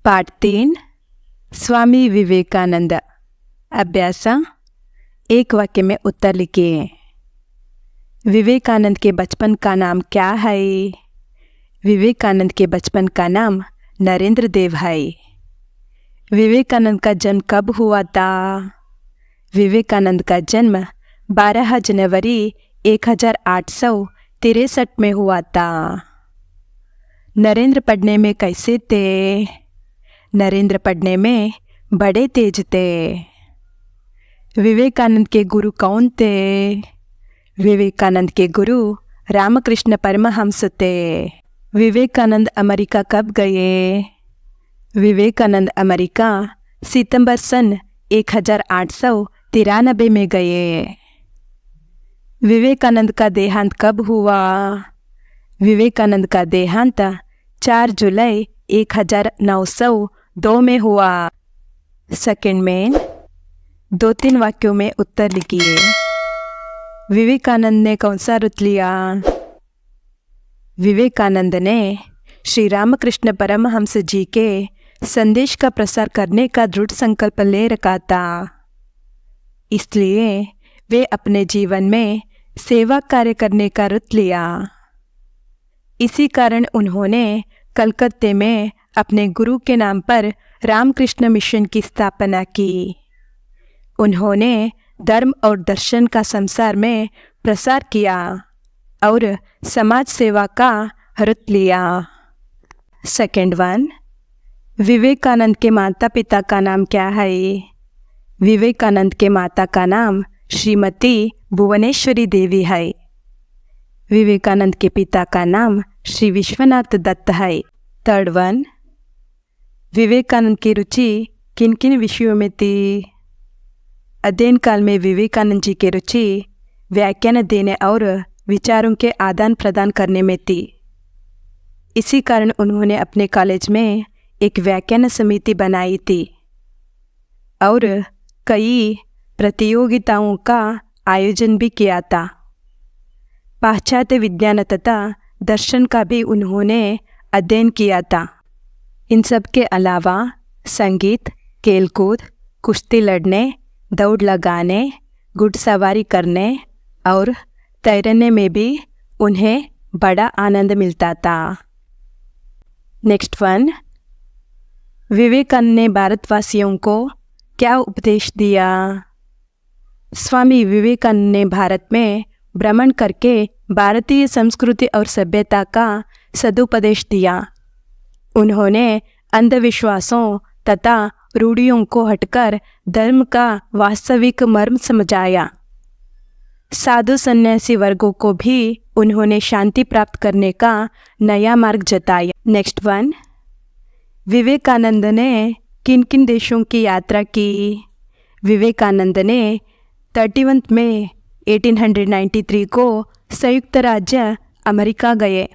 पाठ 3 स्वामी विवेकानंद। अभ्यास। एक वाक्य में उत्तर लिखिए। विवेकानंद के बचपन का नाम क्या है? विवेकानंद के बचपन का नाम नरेंद्र देव है। विवेकानंद का जन्म कब हुआ था? विवेकानंद का जन्म 12 जनवरी 1863 में हुआ था। नरेंद्र पढ़ने में कैसे थे? नरेंद्र पढ़ने में बड़े तेज थे। विवेकानंद के गुरु कौन थे? विवेकानंद के गुरु रामकृष्ण परमहंस थे। विवेकानंद अमेरिका कब गए? विवेकानंद अमेरिका सितंबर सन 1893 में गए। विवेकानंद का देहांत कब हुआ? विवेकानंद का देहांत 4 जुलाई 1902 में हुआ। सेकंड में 2-3 वाक्यों में उत्तर लिखिए। विवेकानंद ने कौन सा व्रत लिया? विवेकानंद ने श्री रामकृष्ण परमहंस जी के संदेश का प्रसार करने का दृढ़ संकल्प ले रखा था, इसलिए वे अपने जीवन में सेवा कार्य करने का व्रत लिया। इसी कारण उन्होंने कलकत्ते में अपने गुरु के नाम पर रामकृष्ण मिशन की स्थापना की। उन्होंने धर्म और दर्शन का संसार में प्रसार किया और समाज सेवा का व्रत लिया। सेकंड वन, विवेकानंद के माता पिता का नाम क्या है? विवेकानंद के माता का नाम श्रीमती भुवनेश्वरी देवी है। विवेकानंद के पिता का नाम श्री विश्वनाथ दत्त है। थर्ड वन, विवेकानंद की रुचि किन किन विषयों में थी? अध्ययन काल में विवेकानंद जी की रुचि व्याख्यान देने और विचारों के आदान प्रदान करने में थी। इसी कारण उन्होंने अपने कॉलेज में एक व्याख्यान समिति बनाई थी और कई प्रतियोगिताओं का आयोजन भी किया था। पाश्चात्य विज्ञान तथा दर्शन का भी उन्होंने अध्ययन किया था। इन सब के अलावा संगीत, खेलकूद, कुश्ती लड़ने, दौड़ लगाने, घुड़सवारी करने और तैरने में भी उन्हें बड़ा आनंद मिलता था। नेक्स्ट वन, विवेकानंद ने भारतवासियों को क्या उपदेश दिया? स्वामी विवेकानंद ने भारत में भ्रमण करके भारतीय संस्कृति और सभ्यता का सदुपदेश दिया। उन्होंने अंधविश्वासों तथा रूढ़ियों को हटकर धर्म का वास्तविक मर्म समझाया। साधु सन्यासी वर्गों को भी उन्होंने शांति प्राप्त करने का नया मार्ग जताया। नेक्स्ट वन, विवेकानंद ने किन किन देशों की यात्रा की? विवेकानंद ने 31 मई 1893 को संयुक्त राज्य अमेरिका गए।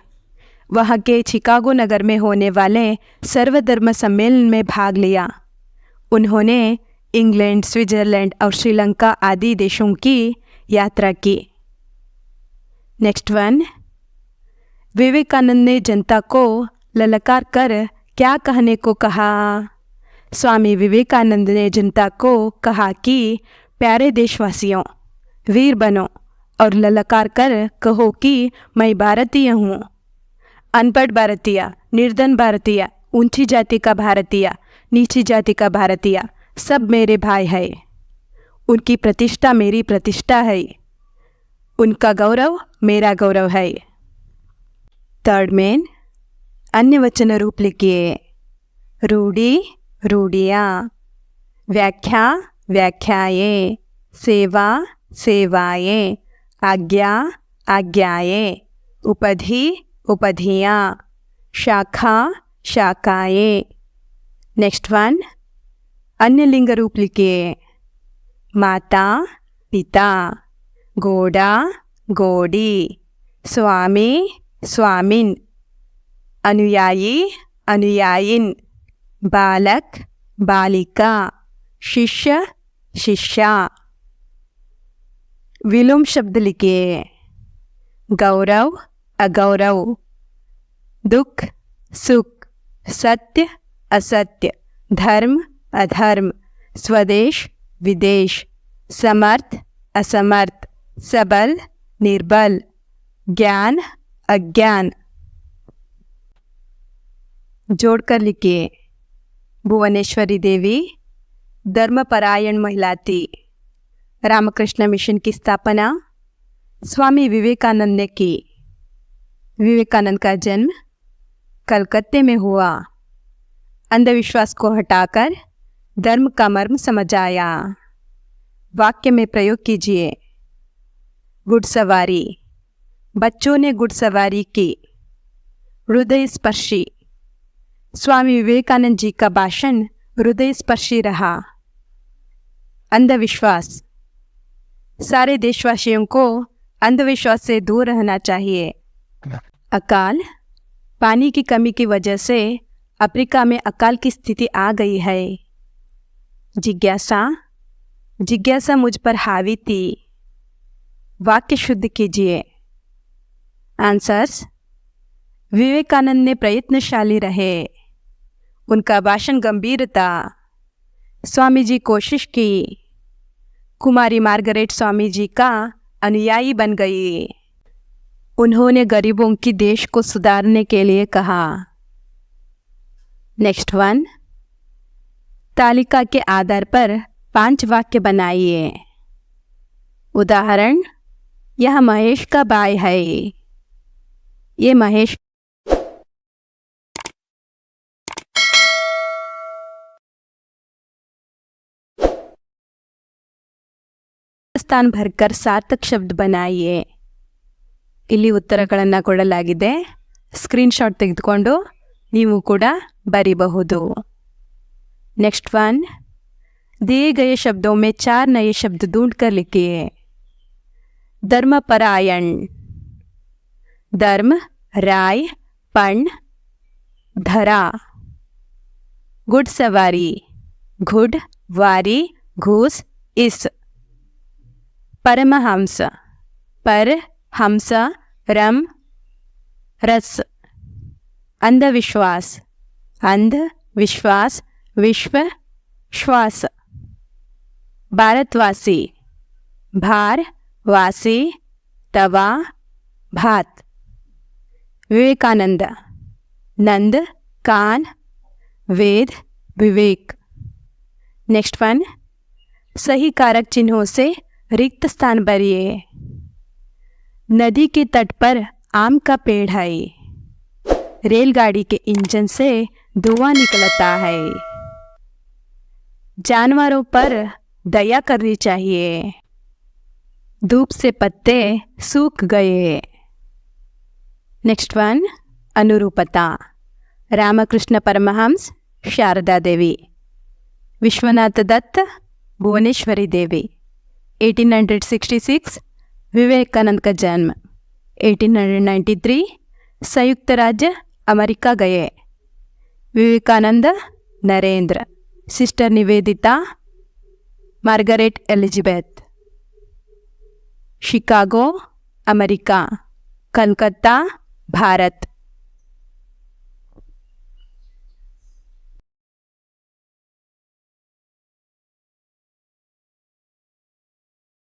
वहाँ के शिकागो नगर में होने वाले सर्वधर्म सम्मेलन में भाग लिया। उन्होंने इंग्लैंड, स्विट्जरलैंड और श्रीलंका आदि देशों की यात्रा की। नेक्स्ट वन, विवेकानंद ने जनता को ललकार कर क्या कहने को कहा? स्वामी विवेकानंद ने जनता को कहा कि प्यारे देशवासियों, वीर बनो और ललकार कर कहो कि मैं भारतीय हूँ। अनपढ़ भारतीय, निर्धन भारतीय, ऊंची जाति का भारतीय, नीची जाति का भारतीय, सब मेरे भाई है। उनकी प्रतिष्ठा मेरी प्रतिष्ठा है। उनका गौरव मेरा गौरव है। थर्ड में अन्य वचन रूप लिखिए। रूढ़ी, रूढ़ियाँ। व्याख्या, व्याख्याएं। सेवा, सेवाएं। आज्ञा, आज्ञाएं। उपधि, उपधियाँ। शाखा, शाखाएं। नेक्स्ट वन, अन्य लिंग रूप लिखिए। माता, पिता। घोड़ा, घोड़ी। स्वामी, स्वामिन। अनुयायी, अनुयायिन। बालक, बालिका। शिष्य, शिष्या। विलोम शब्द लिखिए। गौरव, अगौरव। दुख, सुख। सत्य, असत्य, धर्म अधर्म, स्वदेश विदेश, समर्थ असमर्थ, सबल निर्बल, ज्ञान अज्ञान। जोड़कर लिखिए। भुवनेश्वरी देवी धर्मपरायण महिला थी। रामकृष्ण मिशन की स्थापना स्वामी विवेकानंद ने की। विवेकानंद का जन्म कलकत्ते में हुआ। अंधविश्वास को हटाकर धर्म का मर्म समझ आया। वाक्य में प्रयोग कीजिए। घुड़सवारी, बच्चों ने घुड़सवारी की। हृदय स्पर्शी, स्वामी विवेकानंद जी का भाषण हृदय स्पर्शी रहा। अंधविश्वास, सारे देशवासियों को अंधविश्वास से दूर रहना चाहिए। अकाल, पानी की कमी की वजह से अफ्रीका में अकाल की स्थिति आ गई है। जिज्ञासा, जिज्ञासा मुझ पर हावी थी। वाक्य शुद्ध कीजिए। आंसर्स, विवेकानंद ने प्रयत्नशाली रहे। उनका भाषण गंभीर था। स्वामी जी कोशिश की। कुमारी मार्गरेट स्वामी जी का अनुयायी बन गई। उन्होंने गरीबों की देश को सुधारने के लिए कहा। नेक्स्ट वन, तालिका के आधार पर 5 वाक्य बनाइए। उदाहरण, यह महेश का भाई है। ये महेश ಸ್ಥಾನ ಭರ್ಕರ್ ಸಾರ್ಥಕ್ ಶಬ್ದ बनाइए। ಇಲ್ಲಿ ಉತ್ತರಗಳನ್ನು ಕೊಡಲಾಗಿದೆ। ಸ್ಕ್ರೀನ್ಶಾಟ್ ತೆಗೆದುಕೊಂಡು ನೀವು ಕೂಡ ಬರೀಬಹುದು। नेक्स्ट वन, दिए गए शब्दों में 4 नए शब्द ढूंढकर लिखिए। धर्मपरायण, धर्म राय पण धरा। घुड़सवारी, घुड़ वारी घूस इस। परमहंस, पर हंस रम रस। अंधविश्वास, अंध विश्वास विश्व श्वास। भारतवासी, भार वासी तवा भात। विवेकानंद, नंद कान वेद विवेक। नेक्स्ट वन, सही कारक चिन्हों से रिक्त स्थान भरिए। नदी के तट पर आम का पेड़ है। रेलगाड़ी के इंजन से धुआं निकलता है। जानवरों पर दया करनी चाहिए। धूप से पत्ते सूख गए। नेक्स्ट वन, अनुरूपता। रामकृष्ण परमहंस शारदा देवी। विश्वनाथ दत्त भुवनेश्वरी देवी। 1866 विवेकानंद का जन्म। 1893 संयुक्त राज्य अमेरिका गए। Vivekananda Narendra. Sister Nivedita Margaret Elizabeth. Chicago America. Calcutta Bharat.